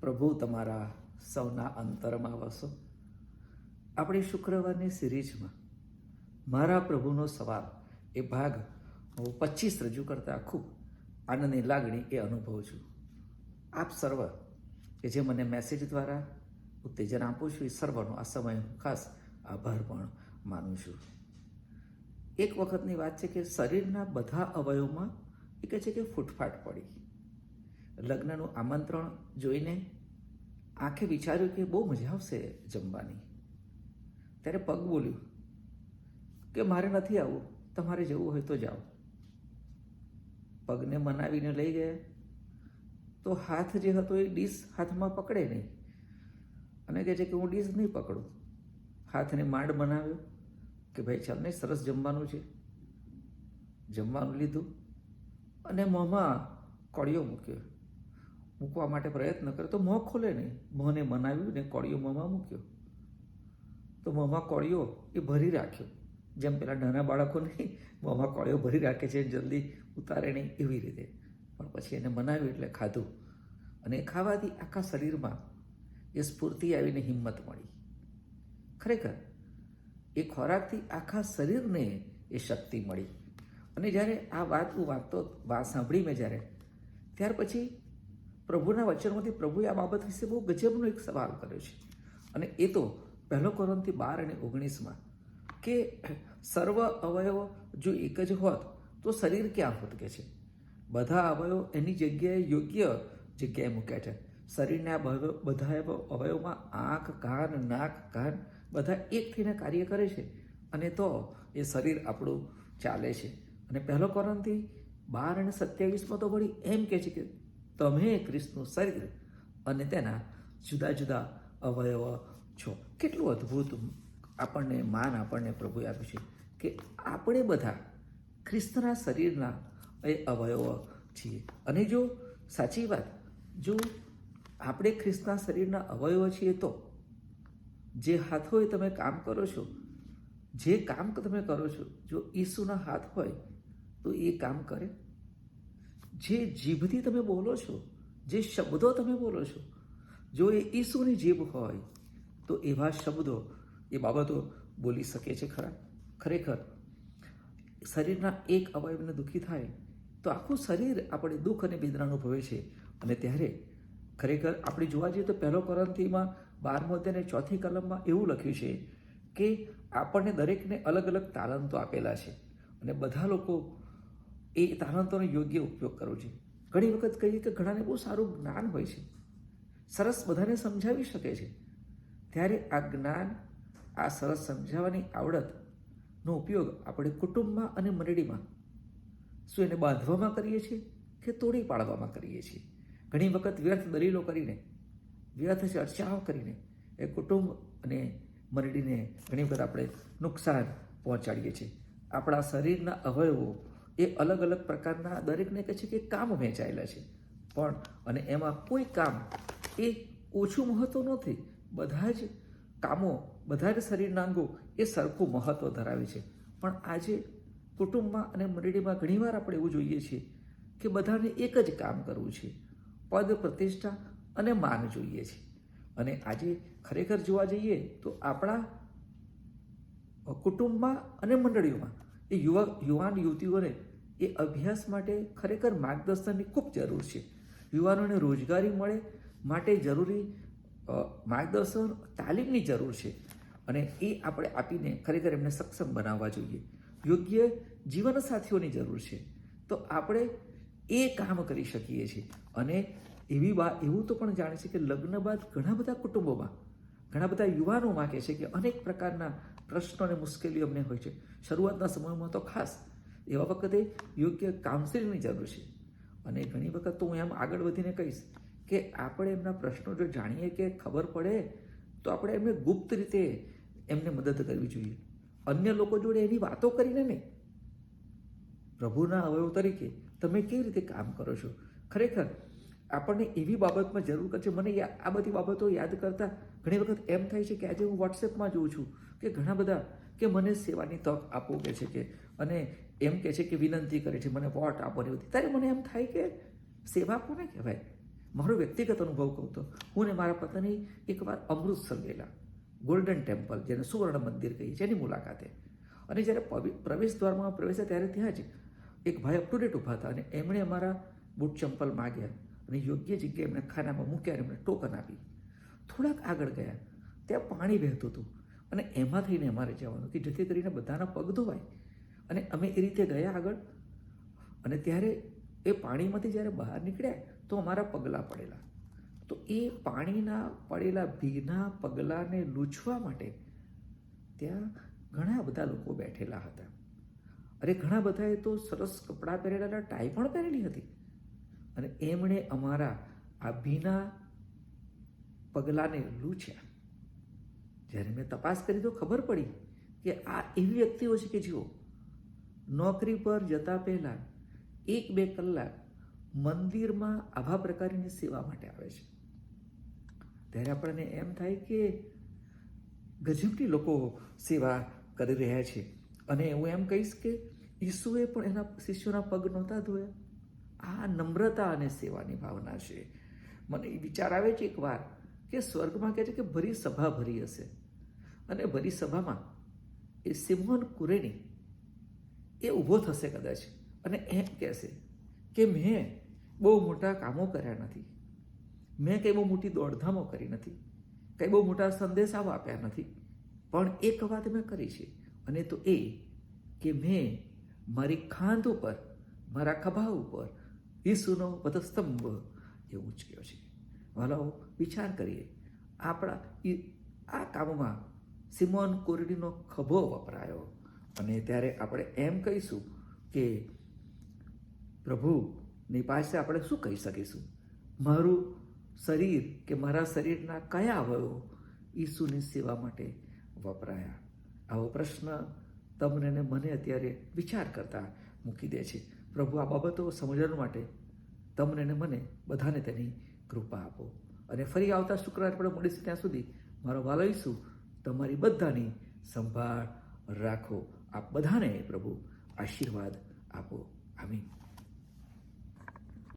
પ્રભુ તમારા સૌના અંતરમાં વસો. આપણી શુક્રવારની સિરીઝમાં મારા પ્રભુનો સવાલ એ ભાગ 25 રજૂ કરતા ખૂબ આનંદની લાગણી એ અનુભવું છું. આપ સર્વ કે જે મને મેસેજ દ્વારા ઉત્તેજન આપું છું, એ સર્વનો આ સમય હું ખાસ આભાર પણ માનું છું. એક વખતની વાત છે કે શરીરના બધા અવયવમાં એ કહે છે કે ફૂટફાટ પડી. લગ્નનું આમંત્રણ જોઈને આંખે વિચાર્યું કે બહુ મજા આવશે જમવાની. ત્યારે પગ બોલ્યું કે મારે નથી આવવું, તમારે જવું હોય તો જાઓ. પગને મનાવીને લઈ ગયા તો હાથ જે હતો એ ડીશ હાથમાં પકડે નહીં અને કહે છે કે હું ડીશ નહીં પકડું. હાથને માંડ બનાવ્યો કે ભાઈ ચાલ ને, સરસ જમવાનું છે. જમવાનું લીધું અને મોંમાં કોળિયો મૂકવા માટે પ્રયત્ન કર્યો તો મોં ખોલે નહીં. મોંને મનાવ્યું ને કોળિયો મોંમાં મૂક્યો તો મોંમાં કોળિયો એ ભરી રાખ્યો. જેમ પેલા નાના બાળકોને મોંમાં કોળિયો ભરી રાખે છે, જલ્દી ઉતારે નહીં, એવી રીતે. પણ પછી એને મનાવ્યું એટલે ખાધું અને ખાવાથી આખા શરીરમાં એ સ્ફૂર્તિ આવીને હિંમત મળી. ખરેખર એ ખોરાકથી આખા શરીરને એ શક્તિ મળી. અને જ્યારે આ વાત હું વાત સાંભળી મેં જ્યારે, ત્યાર પછી પ્રભુના વચનમાંથી પ્રભુએ આ બાબત વિશે બહુ ગજબનો એક સવાલ કર્યો છે. અને એ તો 1 કોરિન્થી 12 અને 19 કે સર્વ અવયવો જો એક જ હોત તો શરીર ક્યાં હોત કે છે. બધા અવયવો એની જગ્યાએ યોગ્ય જગ્યાએ મૂક્યા છે. શરીરના બધા અવયવમાં આંખ, કાન, નાક, કાન બધા એક થઈને કાર્ય કરે છે અને તો એ શરીર આપણું ચાલે છે. અને 1 કોરિન્થી 12 અને 27 તો વળી એમ કહે છે કે તમે ખ્રિસ્તનું શરીર અને તેના જુદા જુદા અવયવ છો. કેટલું અદ્ભુત આપણને માન આપણને પ્રભુએ આપ્યું છે કે આપણે બધા ખ્રિસ્તના શરીરના એ અવયવ છીએ. અને જો સાચી વાત, જો આપણે ખ્રિસ્તના શરીરના અવયવ છીએ તો જે હાથોએ તમે કામ કરો છો, જે કામ તમે કરો છો, જો ઈસુના હાથ હોય તો એ કામ કરે. જે જીભથી તમે બોલો છો, જે શબ્દો તમે બોલો છો, જો એ ઈસુની જીભ હોય તો એવા શબ્દો, એ બાબતો બોલી શકે છે ખરા. ખરેખર શરીરના એક અવયવને દુઃખી થાય તો આખું શરીર આપણે દુઃખ અને વેદના અનુભવે છે. અને ત્યારે ખરેખર આપણે જોવા જઈએ તો 1 કોરિન્થીમાં 12 અધ્યાય 4 કલમમાં એવું લખ્યું છે કે આપણને દરેકને અલગ અલગ તાલંતો આપેલા છે અને બધા લોકો એ તાલંતોનો યોગ્ય ઉપયોગ કરવો છે. ઘણી વખત કહીએ કે ઘણાને બહુ સારું જ્ઞાન હોય છે, સરસ બધાને સમજાવી શકે છે. ત્યારે આ જ્ઞાન, આ સરસ સમજાવવાની આવડતનો ઉપયોગ આપણે કુટુંબમાં અને મંડળીમાં શું એને બાંધવામાં કરીએ છીએ કે તોડી પાડવામાં કરીએ છીએ. ઘણી વખત વ્યર્થ દલીલો કરીને, વ્યર્થ ચર્ચાઓ કરીને એ કુટુંબ અને મંડળીને ઘણી વખત આપણે નુકસાન પહોંચાડીએ છીએ. આપણા શરીરના અવયવો એ અલગ અલગ પ્રકારના દરેકને કહે છે કે કામ વહેંચાયેલા છે, પણ અને એમાં કોઈ કામ એ ઓછું મહત્વ નથી. બધા જ કામો, બધા જ શરીરના અંગો એ સરખું મહત્વ ધરાવે છે. પણ આજે કુટુંબમાં અને મંડળીમાં ઘણીવાર આપણે એવું જોઈએ છીએ કે બધાને એક જ કામ કરવું છે, પદ, પ્રતિષ્ઠા અને માન જોઈએ છે. અને આજે ખરેખર જોવા જઈએ તો આપણા કુટુંબમાં અને મંડળીઓમાં એ યુવાન યુવતીઓને એ અભ્યાસ માટે ખરેખર માર્ગદર્શનની ખૂબ જરૂર છે. યુવાનોને રોજગારી મળે માટે જરૂરી માર્ગદર્શન, તાલીમની જરૂર છે અને એ આપણે આપીને ખરેખર એમને સક્ષમ બનાવવા જોઈએ. યોગ્ય જીવનસાથીઓની જરૂર છે તો આપણે એ કામ કરી શકીએ છીએ. અને એવું તો પણ જાણે છે કે લગ્ન બાદ ઘણા બધા કુટુંબોમાં, ઘણા બધા યુવાનોમાં કહે છે કે અનેક પ્રકારના પ્રશ્નો અને મુશ્કેલીઓ અમને હોય છે. શરૂઆતના સમયમાં તો ખાસ એવા વખતે યોગ્ય કાઉન્સિલિંગની જરૂર છે. અને ઘણી વખત તો હું એમ આગળ વધીને કહીશ કે આપણે એમના પ્રશ્નો જો જાણીએ કે ખબર પડે તો આપણે એમને ગુપ્ત રીતે એમને મદદ કરવી જોઈએ. અન્ય લોકો જોડે એની વાતો કરીને નહીં, પ્રભુના અવયવ તરીકે તમે કેવી રીતે કામ કરો છો. ખરેખર આપણને એવી બાબતમાં જરૂર છે. મને આ બધી બાબતો યાદ કરતાં ઘણી વખત એમ થાય છે કે આજે હું વોટ્સએપમાં જોઉં છું કે ઘણા બધા કે મને સેવાની તક આપો કહે છે કે, અને એમ કહે છે કે વિનંતી કરે છે મને વોટ આપો ને બધી. ત્યારે મને એમ થાય કે સેવા કોને કહેવાય? મારો વ્યક્તિગત અનુભવ કહું તો હું ને મારા પત્ની એકવાર અમૃતસર ગયેલા, ગોલ્ડન ટેમ્પલ, જેને સુવર્ણ મંદિર કહીએ છીએ, એની મુલાકાતે. અને જ્યારે પ્રવેશ દ્વારમાં પ્રવેશ્યા ત્યારે ત્યાં જ એક ભાઈ અપ ટુ ડેટ ઊભા હતા અને એમણે અમારા બૂટ ચંપલ માગ્યા અને યોગ્ય જગ્યાએ એમણે ખાનામાં મૂક્યા અને એમણે ટોકન આપી. થોડાક આગળ ગયા, ત્યાં પાણી વહેતું હતું અને એમાં થઈને અમારે જવાનું કે જેથી કરીને બધાના પગ ધોવાય. અને અમે એ રીતે ગયા આગળ, અને ત્યારે એ પાણીમાંથી જ્યારે બહાર નીકળ્યા તો અમારા પગલાં પડેલા. તો એ પાણીના પડેલા ભીના પગલાંને લૂછવા માટે ત્યાં ઘણા બધા લોકો બેઠેલા હતા. અરે ઘણા બધાએ તો સરસ કપડાં પહેરેલા, ટાઈ પણ પહેરેલી હતી. અને એમણે અમારા આ ભીના પગલાંને લૂછ્યા. જ્યારે મેં તપાસ કરી તો ખબર પડી કે આ એવી વ્યક્તિઓ છે કે જેઓ નોકરી પર જતા પહેલાં 1-2 કલાક મંદિરમાં આવા પ્રકારની સેવા માટે આવે છે. ત્યારે આપણને એમ થાય કે ગજબની લોકો સેવા કરી રહ્યા છે. અને હું એમ કહીશ કે ઈસુએ પણ એના શિષ્યોના પગ નહોતા ધોયા. આ નમ્રતા અને સેવાની ભાવના છે. મને એ વિચાર આવે છે એકવાર કે સ્વર્ગમાં કહે છે કે ભરી સભા ભરી હશે, અને ભરી સભામાં એ સિમોન કુરેની એ ઊભો થશે કદાચ અને એમ કહેશે કે મેં બહુ મોટા કામો કર્યા નથી, મેં કંઈ બહુ મોટી દોડધામો કરી નથી, કંઈ બહુ મોટા સંદેશાઓ આપ્યા નથી, પણ એક વાત મેં કરી છે, અને તો એ કે મેં મારી ખાંદ ઉપર, મારા ખભા ઉપર ઈસુનો વધસ્તંભ એ ઉંચક્યો છે. વાલાઓ, વિચાર કરીએ, આપણા આ કામમાં સિમોન કોરડીનો ખભો વપરાયો, અને ત્યારે આપણે એમ કહીશું કે પ્રભુની પાસે આપણે શું કહી શકીશું? મારું શરીર કે મારા શરીરના કયા અવયવો ઈસુની સેવા માટે વપરાયા? આવો પ્રશ્ન તમને ને મને અત્યારે વિચાર કરતા મૂકી દે છે. પ્રભુ આ બાબતો સમજવા માટે તમને ને મને બધાને તેની કૃપા આપો. અને ફરી આવતા શુક્રવારે આપણે મળીશું. ત્યાં સુધી મારો વાલો ઈસુ તમારી બધાની સંભાળ રાખો. આપ બધાને પ્રભુ આશીર્વાદ આપો. આમીન.